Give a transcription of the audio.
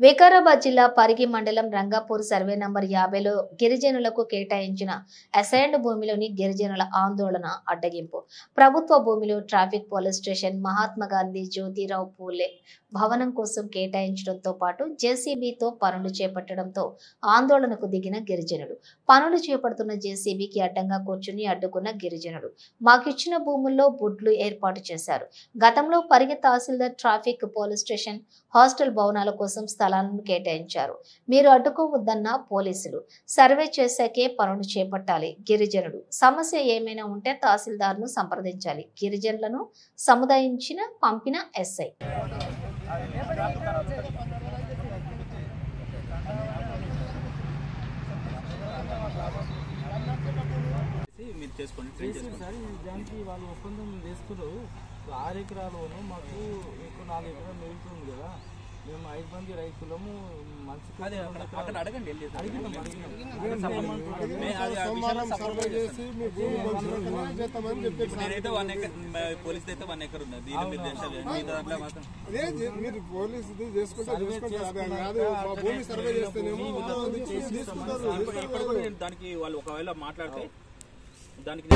వికారాబాద్ జిల్లా పరిగి మండలం Rangapur survey number 50లో గిరిజనులకు కేటాయించిన అసైన్డ్ భూమిలోని గిరిజనుల ఆందోళన అడ్డగింపు. ప్రభుత్వ భూమిలో traffic police station, Mahatma Gandhi Jyotirao Phule భవనం కోసం కేటాయించడంతో పాటు జేసీబీతో పనులు చేపట్టడంతో ఆందోళనకు దిగిన గిరిజనులు. పనులు చేపడుతున్న జేసీబీకి అడ్డంగా కూర్చుని అడ్డుకున్న గిరిజనులు మాకిచ్చిన భూముల్లో బుడ్లు ఏర్పాటు చేశారు. గతంలో పరిగి తహసీల్దార్ ట్రాఫిక్ పోలీస్ స్టేషన్, హాస్టల్ భవనాల కోసం స్థలాలను కేటాయించారు. మీరు అడ్డుకోవద్దన్న పోలీసులు. సర్వే చేశాకే పనులు చేపట్టాలి. గిరిజనులు సమస్య ఏమైనా ఉంటే తహసీల్దార్ను సంప్రదించాలి. గిరిజనులను సముదాయించిన పంపిన ఎస్ఐ. దానికి వాళ్ళు ఒప్పందం చేసుకున్నారు. 6 ఎకరాలను మాకు ఎక్కువ 4 ఎకరాలు మిగులుతుంది కదా. మేము 5 మంది రైతులము మంచి అడగండి. నేనైతే 1 ఎకర్, పోలీస్ అయితే 1 ఎకర్ ఉన్నది. దానికి వాళ్ళు ఒకవేళ మాట్లాడితే దానికి